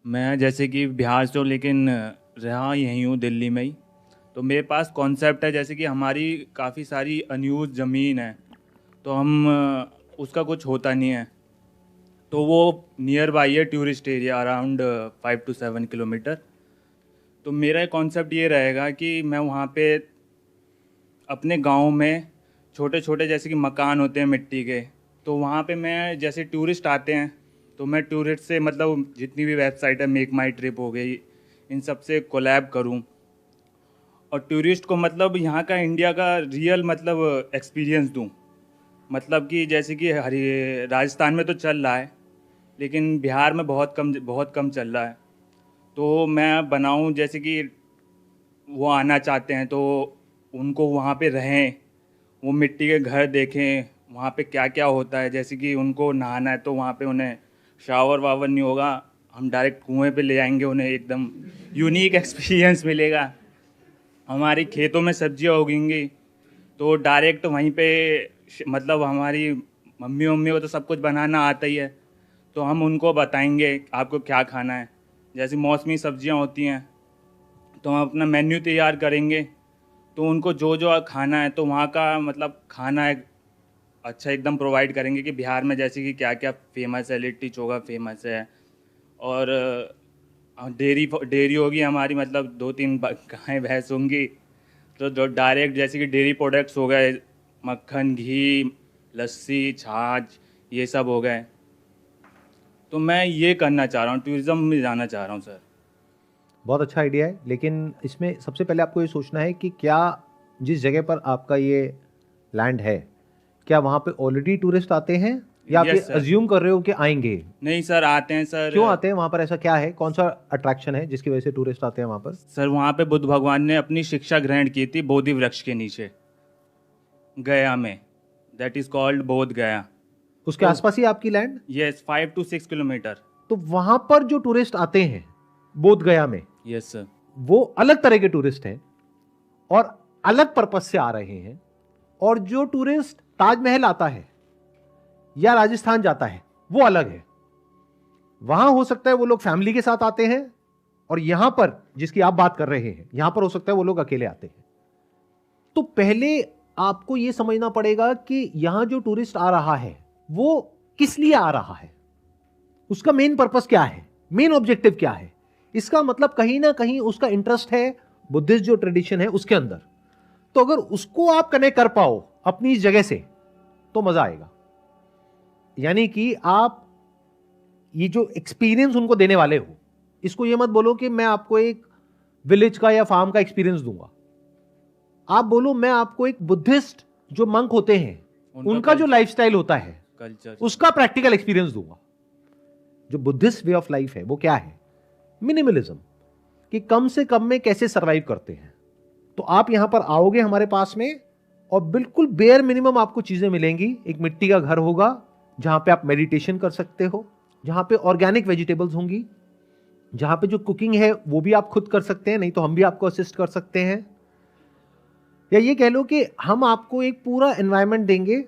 मैं जैसे कि बिहार से हूँ, लेकिन रहा यहीं हूँ दिल्ली में ही। तो मेरे पास कॉन्सेप्ट है, जैसे कि हमारी काफ़ी सारी अनयूज़ ज़मीन है, तो हम उसका कुछ होता नहीं है। तो वो नियर बाई है tourist area, around 5 to 7 kilometre. तो मेरा कॉन्सेप्ट ये रहेगा कि मैं वहाँ पे अपने गांव में छोटे छोटे जैसे कि मकान होते हैं मिट्टी के, तो वहाँ पे मैं जैसे टूरिस्ट आते हैं, तो मैं टूरिस्ट से मतलब जितनी भी वेबसाइट है, मेक माई ट्रिप हो गई, इन सब से कोलैब करूँ और टूरिस्ट को मतलब यहाँ का इंडिया का रियल मतलब एक्सपीरियंस दूँ। मतलब कि जैसे कि हरी राजस्थान में तो चल रहा है, लेकिन बिहार में बहुत कम चल रहा है। तो मैं बनाऊँ जैसे कि वो आना चाहते हैं तो उनको वहाँ पे रहें, वो मिट्टी के घर देखें, वहाँ पे क्या क्या होता है। जैसे कि उनको नहाना है तो वहाँ पे उन्हें शावर वावर नहीं होगा, हम डायरेक्ट कुएं पे ले जाएंगे, उन्हें एकदम यूनिक एक्सपीरियंस मिलेगा। हमारी खेतों में सब्जियाँ उगेंगी तो डायरेक्ट वहीं पे मतलब हमारी मम्मी मम्मी को तो सब कुछ बनाना आता ही है, तो हम उनको बताएंगे आपको क्या खाना है। जैसे मौसमी सब्जियां होती हैं तो हम अपना मेन्यू तैयार करेंगे, तो उनको जो जो खाना है तो वहाँ का मतलब खाना एक अच्छा एकदम प्रोवाइड करेंगे कि बिहार में जैसे कि क्या क्या फेमस है, लिट्टी चोखा फेमस है। और डेयरी डेयरी होगी हमारी, मतलब 2 3 गायें भैंस होंगी, तो जो डायरेक्ट जैसे कि डेयरी प्रोडक्ट्स हो गए, मक्खन घी लस्सी छाछ ये सब हो गए। तो मैं ये करना चाह रहा हूँ, टूरिज़्म में जाना चाह रहा हूँ सर। बहुत अच्छा आइडिया है, लेकिन इसमें सबसे पहले आपको ये सोचना है कि क्या जिस जगह पर आपका ये लैंड है, क्या वहाँ पे ऑलरेडी टूरिस्ट आते हैं, या आप ये यस सर। अज्यूम कर रहे हो कि आएंगे? नहीं सर, आते हैं सर। क्यों आते हैं वहाँ पर? ऐसा क्या है, कौन सा अट्रैक्शन है जिसकी वजह से टूरिस्ट आते हैं वहाँ पर? सर वहाँ पे बुद्ध भगवान ने अपनी शिक्षा ग्रहण की थी बोधि वृक्ष के नीचे, गया में। दैट इज़ कॉल्ड बोध गया। उसके तो आसपास ही आपकी लैंड? Yes, 5 to 6 kilometre. तो वहाँ पर जो टूरिस्ट आते हैं बोध गया में, यस सर। वो अलग तरह के टूरिस्ट हैं और अलग पर्पस से आ रहे हैं। और जो टूरिस्ट ताजमहल आता है या राजस्थान जाता है वो अलग है। वहां हो सकता है वो लोग फैमिली के साथ आते हैं, और यहां पर जिसकी आप बात कर रहे हैं यहां पर हो सकता है वो लोग अकेले आते हैं। तो पहले आपको यह समझना पड़ेगा कि यहां जो टूरिस्ट आ रहा है वो किस लिए आ रहा है, उसका मेन पर्पस क्या है, मेन ऑब्जेक्टिव क्या है। इसका मतलब कहीं ना कहीं उसका इंटरेस्ट है बुद्धिस्ट जो ट्रेडिशन है उसके अंदर। तो अगर उसको आप कनेक्ट कर पाओ अपनी इस जगह से तो मजा आएगा। यानी कि आप ये जो एक्सपीरियंस उनको देने वाले हो, इसको ये मत बोलो कि मैं आपको एक विलेज का या फार्म का एक्सपीरियंस दूंगा। आप बोलो मैं आपको एक बुद्धिस्ट जो मंक होते हैं उनका जो लाइफस्टाइल होता है कल्चर। उसका प्रैक्टिकल एक्सपीरियंस दूंगा। जो बुद्धिस्ट वे ऑफ लाइफ है वो क्या है? मिनिमलिज्म, कि कम से कम में कैसे सरवाइव करते हैं। तो आप यहां पर आओगे हमारे पास में और बिल्कुल बेयर मिनिमम आपको चीजें मिलेंगी। एक मिट्टी का घर होगा जहां पे आप मेडिटेशन कर सकते हो, जहां पे ऑर्गेनिक वेजिटेबल्स होंगी, जहां पे जो कुकिंग है वो भी आप खुद कर सकते हैं, नहीं तो हम भी आपको असिस्ट कर सकते हैं। या ये कह लो कि हम आपको एक पूरा एनवायरनमेंट देंगे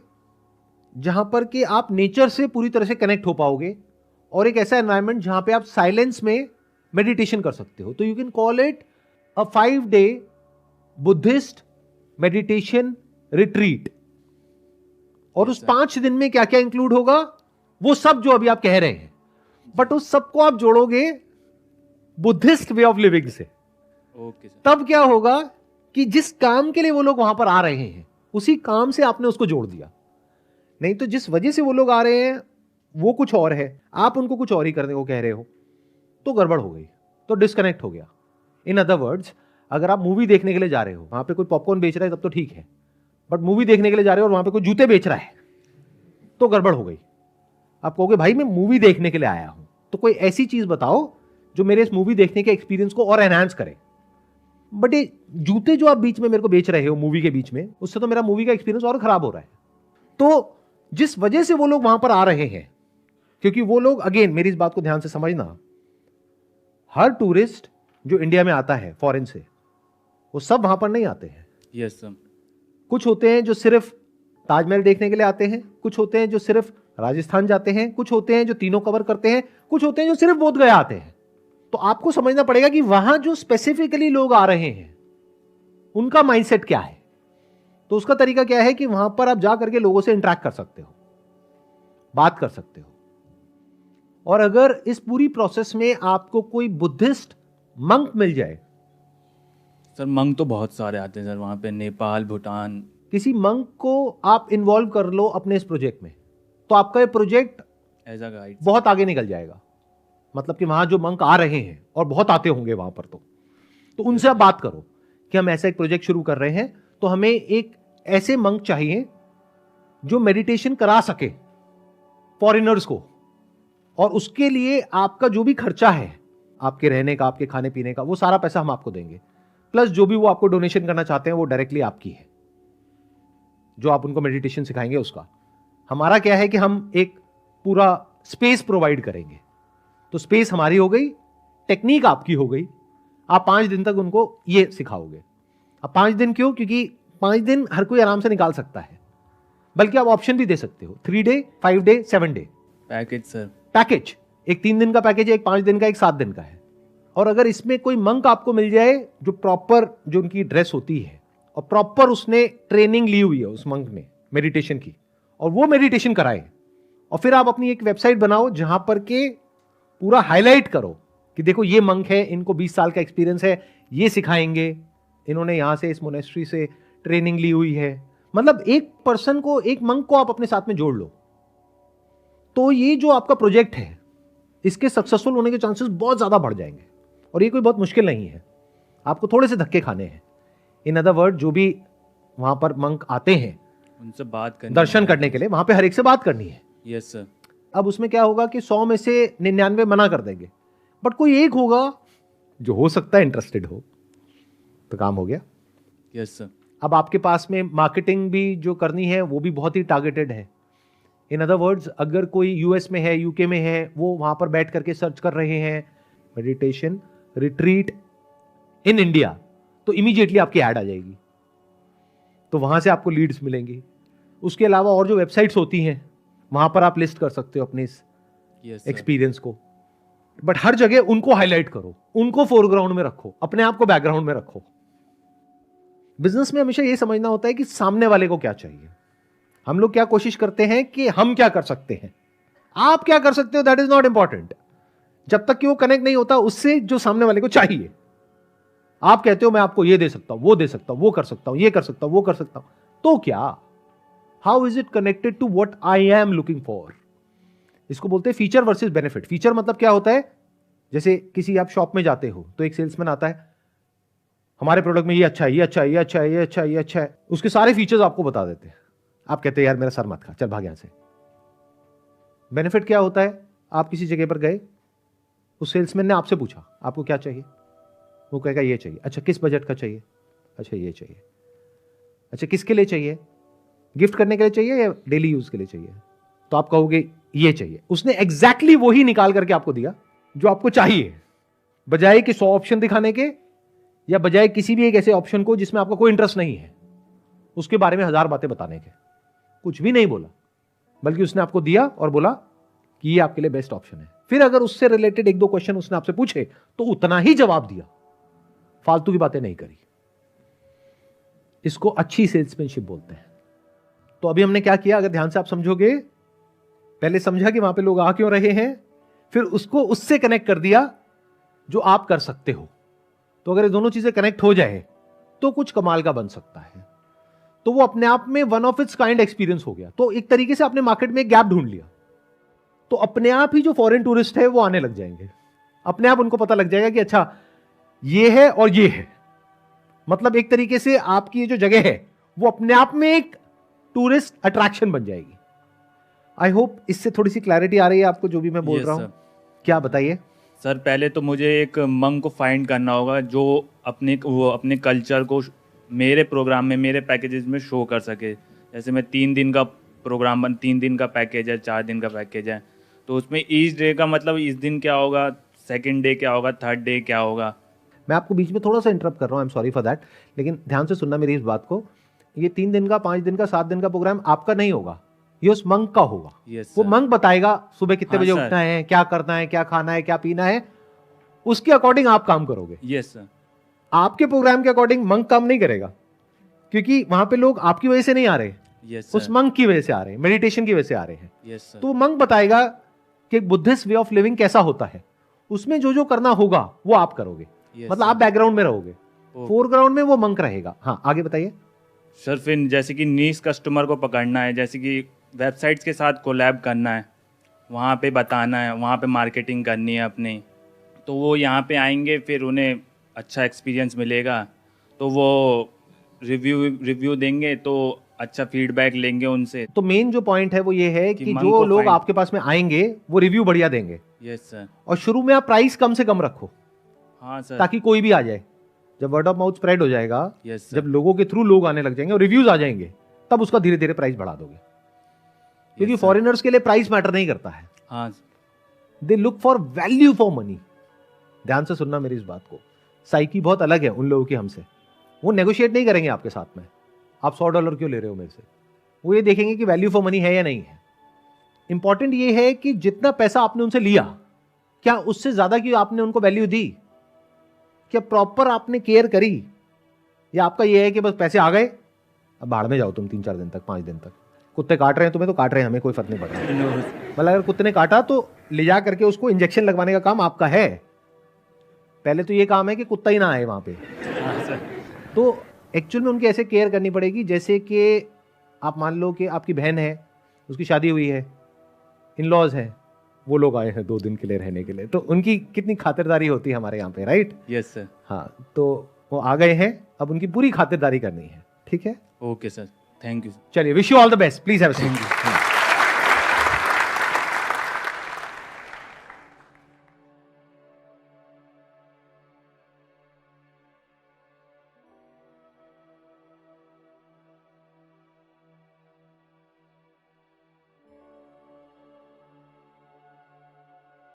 जहां पर कि आप नेचर से पूरी तरह से कनेक्ट हो पाओगे, और एक ऐसा एनवायरनमेंट जहां पे आप साइलेंस में मेडिटेशन कर सकते हो। तो you can call it a 5 day Buddhist meditation retreat. और यस उस सर। 5 दिन में क्या क्या इंक्लूड होगा वो सब जो अभी आप कह रहे हैं, बट उस सबको आप जोड़ोगे बुद्धिस्ट वे ऑफ लिविंग से। Okay sir. तब क्या होगा कि जिस काम के लिए वो लोग वहां पर आ रहे हैं उसी काम से आपने उसको जोड़ दिया। नहीं तो जिस वजह से वो लोग आ रहे हैं वो कुछ और है, आप उनको कुछ और ही करने को कह रहे हो, तो गड़बड़ हो गई, तो डिस्कनेक्ट हो गया। इन अदर वर्ड्स, अगर आप मूवी देखने के लिए जा रहे हो, वहां पे कोई पॉपकॉर्न बेच रहा है तब तो ठीक है, बट मूवी देखने के लिए जा रहे हो और वहां पे कोई जूते बेच रहा है तो गड़बड़ हो गई। आप कहोगे भाई मैं मूवी देखने के लिए आया हूं, तो कोई ऐसी चीज बताओ जो मेरे इस मूवी देखने के एक्सपीरियंस को और एनहांस करे। बट ये जूते जो आप बीच में मेरे को बेच रहे हो मूवी के बीच में, उससे तो मेरा मूवी का एक्सपीरियंस और खराब हो रहा है। तो जिस वजह से वो लोग वहां पर आ रहे हैं, क्योंकि वो लोग, अगेन मेरी इस बात को ध्यान से समझना, हर टूरिस्ट जो इंडिया में आता है फॉरेन से वो सब वहां पर नहीं आते हैं। Yes sir. कुछ होते हैं जो सिर्फ ताजमहल देखने के लिए आते हैं, कुछ होते हैं जो सिर्फ राजस्थान जाते हैं, कुछ होते हैं जो तीनों कवर करते हैं, कुछ होते हैं जो सिर्फ बोध गया आते हैं। तो आपको समझना पड़ेगा कि वहां जो स्पेसिफिकली लोग आ रहे हैं उनका माइंडसेट क्या है। तो उसका तरीका क्या है कि वहां पर आप जा करके लोगों से इंटरेक्ट कर सकते हो, बात कर सकते हो। और अगर इस पूरी प्रोसेस में आपको कोई बुद्धिस्ट मंक मिल जाए, सर मंक तो बहुत सारे आते हैं सर वहाँ पे, नेपाल, भूटान। किसी मंक को आप इन्वॉल्व कर लो अपने इस प्रोजेक्ट में, तो आपका ये प्रोजेक्ट एज अ गाइड बहुत आगे निकल जाएगा। मतलब कि वहां जो मंक आ रहे हैं और बहुत आते होंगे वहां पर, तो उनसे आप बात करो कि हम ऐसा एक प्रोजेक्ट शुरू कर रहे हैं, तो हमें एक ऐसे मंक चाहिए जो मेडिटेशन करा सके फॉरेनर्स को, और उसके लिए आपका जो भी खर्चा है, आपके रहने का, आपके खाने पीने का, वो सारा पैसा हम आपको देंगे। प्लस जो भी वो आपको डोनेशन करना चाहते हैं वो डायरेक्टली आपकी है, जो आप उनको मेडिटेशन सिखाएंगे उसका। हमारा क्या है कि हम एक पूरा स्पेस प्रोवाइड करेंगे। तो स्पेस हमारी हो गई, टेक्निक आपकी हो गई। आप 5 दिन तक उनको ये सिखाओगे। अब 5 दिन क्यों? क्योंकि 5 दिन हर कोई आराम से निकाल सकता है, बल्कि आप ऑप्शन भी दे सकते हो, 3 day, 5 day, 7 day package sir. Package. एक 3 दिन का पैकेज है, एक 5 दिन का, एक 7 दिन का है। और अगर इसमें कोई मंक आपको मिल जाए जो प्रॉपर, जो उनकी ड्रेस होती है और प्रॉपर उसने ट्रेनिंग ली हुई है उस मंक ने मेडिटेशन की, और वो मेडिटेशन कराए, और फिर आप अपनी एक वेबसाइट बनाओ जहां पर के पूरा हाईलाइट करो कि देखो ये मंक है, इनको 20 साल का एक्सपीरियंस है, ये सिखाएंगे, इन्होंने यहां से इस मोनेस्ट्री से ट्रेनिंग ली हुई है। मतलब एक पर्सन को, एक मंक को आप अपने साथ में जोड़ लो, तो ये जो आपका प्रोजेक्ट है इसके सक्सेसफुल होने के चांसेस बहुत ज्यादा बढ़ जाएंगे। और ये कोई बहुत मुश्किल नहीं है, आपको थोड़े से धक्के खाने हैं। इन अदर वर्ड, जो भी वहां पर मंक आते हैं उनसे बात करनी, दर्शन करने के लिए, वहां पे हर एक से बात करनी है। Yes sir. अब उसमें क्या होगा कि 100 में से 99 मना कर देंगे, बट कोई एक होगा जो हो सकता है इंटरेस्टेड हो, तो काम हो गया। Yes sir. अब आपके पास में मार्केटिंग भी जो करनी है वो भी बहुत ही टारगेटेड है। इन अदर वर्ड्स, अगर कोई यूएस में है, यूके में है, वो वहां पर बैठ करके सर्च कर रहे हैं मेडिटेशन रिट्रीट इन इंडिया, तो इमीडिएटली आपकी ऐड आ जाएगी, तो वहां से आपको लीड्स मिलेंगी। उसके अलावा और जो वेबसाइट्स होती हैं वहां पर आप लिस्ट कर सकते हो अपने इस एक्सपीरियंस को। बट हर जगह उनको हाईलाइट करो, उनको फोरग्राउंड में रखो, अपने आप को बैकग्राउंड में रखो। बिजनेस में हमेशा यह समझना होता है कि सामने वाले को क्या चाहिए। हम लोग क्या कोशिश करते हैं कि हम क्या कर सकते हैं, आप क्या कर सकते हो, दैट इज नॉट इंपॉर्टेंट। जब तक कि वो कनेक्ट नहीं होता उससे जो सामने वाले को चाहिए। आप कहते हो मैं आपको ये दे सकता हूं, वो दे सकता हूं, वो कर सकता हूं, ये कर सकता हूं, वो कर सकता हूं, तो क्या, how is it connected to what I am looking for. इसको बोलते हैं फीचर वर्सेस बेनिफिट। फीचर मतलब क्या होता है, जैसे किसी आप शॉप में जाते हो तो एक सेल्समैन आता है, हमारे प्रोडक्ट में ये अच्छा है, ये अच्छा है, ये अच्छा है, ये अच्छा है, ये अच्छा है, उसके सारे फीचर्स आपको बता देते हैं। आप कहते हैं यार मेरा सर मत खा, चल भाग यहां से। बेनिफिट क्या होता है, आप किसी जगह पर गए, उस सेल्समैन ने आपसे पूछा आपको क्या चाहिए, वो कहेगा ये चाहिए। अच्छा किस बजट का चाहिए, अच्छा ये चाहिए। अच्छा किसके लिए चाहिए, गिफ्ट करने के लिए चाहिए या डेली यूज के लिए चाहिए, तो आप कहोगे ये चाहिए। उसने एग्जैक्टली वही निकाल करके आपको दिया जो आपको चाहिए, बजाय कि 100 ऑप्शन दिखाने के, या बजाय किसी भी एक ऐसे ऑप्शन को जिसमें आपका कोई इंटरेस्ट नहीं है, उसके बारे में 1000 बातें बताने के। कुछ भी नहीं बोला, बल्कि उसने आपको दिया और बोला कि ये आपके लिए बेस्ट ऑप्शन है। फिर अगर उससे रिलेटेड 1-2 क्वेश्चन उसने आपसे पूछे तो उतना ही जवाब दिया, फालतू की बातें नहीं करी। इसको अच्छी सेल्समैनशिप बोलते हैं। तो अभी हमने क्या किया, अगर ध्यान से आप समझोगे, पहले समझा कि वहां पे लोग आ क्यों रहे हैं, फिर उसको उससे कनेक्ट कर दिया जो आप कर सकते हो। तो अगर ये दोनों चीजें कनेक्ट हो जाए तो कुछ कमाल का बन सकता है। तो वो अपने आप में one of its kind experience हो गया। तो एक तरीके से आपने मार्केट में एक गैप ढूंढ लिया, तो अपने आप ही जो फॉरेन टूरिस्ट है वो आने लग जाएंगे। अपने आप उनको पता लग जाएगा कि अच्छा ये है और ये है। मतलब एक तरीके से आपकी ये जो जगह है वो अपने आप में एक टूरिस्ट अट्रैक्शन बन जाएगी। आई होप इससे थोड़ी सी क्लैरिटी आ रही है आपको जो भी मैं बोल Yes, रहा हूं। sir. क्या बताइए सर पहले तो मुझे एक मंक को फाइंड करना होगा जो अपने कल्चर को मेरे प्रोग्राम में, मेरे पैकेजेस में शो कर सके। जैसे मैं 3 दिन का प्रोग्राम 3 दिन का पैकेज है, 4 दिन का पैकेज है, तो उसमें ईच डे का मतलब इस दिन क्या होगा, सेकंड डे क्या होगा, थर्ड डे क्या होगा। मैं आपको बीच में थोड़ा सा इंटरप्ट कर रहा हूं, I am sorry for that, लेकिन ध्यान से सुनना मेरी इस बात को। ये 3 दिन का, 5 दिन का, 7 दिन का प्रोग्राम आपका नहीं होगा, ये उस मंक का होगा। Yes, वो sir. मंक बताएगा सुबह कितने हाँ, बजे sir. उठना है, क्या करना है, क्या खाना है, क्या पीना है। उसके अकॉर्डिंग आप काम करोगे। Yes sir. आपके प्रोग्राम के अकॉर्डिंग मंक काम नहीं करेगा, क्योंकि वहां पे लोग आपकी वजह से नहीं आ रहे, यस उस सर। मंक की वजह से आ रहे हैं, मेडिटेशन की वजह से आ रहे हैं। Yes sir. तो मंक बताएगा कि बुद्धिस्ट वे ऑफ लिविंग कैसा होता है, उसमें जो जो करना होगा वो आप करोगे। Yes, मतलब आप sir. बैकग्राउंड में रहोगे, फोरग्राउंड में वो मंक रहेगा। हाँ आगे बताइए। सर फिर जैसे कि नीश कस्टमर को पकड़ना है, जैसे कि वेबसाइट्स के साथ कोलैब करना है, वहाँ पे बताना है, वहाँ पे मार्केटिंग करनी है अपनी, तो वो यहाँ पे आएंगे, फिर उन्हें अच्छा एक्सपीरियंस मिलेगा, तो वो रिव्यू देंगे, तो अच्छा फीडबैक लेंगे उनसे। तो मेन जो पॉइंट है वो ये है कि कि मंक जो को लोग find- आपके पास में आएंगे वो रिव्यू बढ़िया देंगे। Yes sir. और शुरू में आप प्राइस कम से कम रखो, हाँ सर। ताकि कोई भी आ जाए। जब वर्ड ऑफ माउथ स्प्रेड हो जाएगा, यस सर। जब लोगों के थ्रू लोग आने लग जाएंगे और रिव्यूज आ जाएंगे, तब उसका धीरे धीरे प्राइस बढ़ा दोगे, क्योंकि Yes, sir. फॉरेनर्स के लिए प्राइस मैटर नहीं करता है। हाँ they look for value for money. ध्यान से सुनना मेरी इस बात को, साइकी बहुत अलग है उन लोगों की हमसे। वो नेगोशिएट नहीं करेंगे आपके साथ में, आप $100 क्यों ले रहे हो मेरे से। वो ये देखेंगे कि वैल्यू फॉर मनी है या नहीं है। इंपॉर्टेंट ये है कि जितना पैसा आपने उनसे लिया, क्या उससे ज्यादा की आपने उनको वैल्यू दी, क्या प्रॉपर आपने केयर करी, या आपका ये है कि बस पैसे आ गए अब बाहर में जाओ तुम 3-4 दिन तक, 5 दिन तक। कुत्ते काट रहे हैं तुम्हें तो काट रहे हैं, हमें कोई फर्क नहीं पड़ रहा। मतलब अगर कुत्ते ने काटा तो ले जा करके उसको इंजेक्शन लगवाने का काम आपका है। पहले तो ये काम है कि कुत्ता ही ना आए वहां पे। तो एक्चुअल में उनकी ऐसे केयर करनी पड़ेगी, जैसे कि आप मान लो कि आपकी बहन है, उसकी शादी हुई है, इन लॉज हैं, वो लोग आए हैं 2 दिन के लिए रहने के लिए, तो उनकी कितनी खातिरदारी होती है हमारे यहाँ पे, राइट। Yes sir. हाँ, तो वो आ गए हैं, अब उनकी पूरी खातिरदारी करनी है। ठीक है, ओके सर, थैंक यू। चलिए, wish you all the best, please have a seat.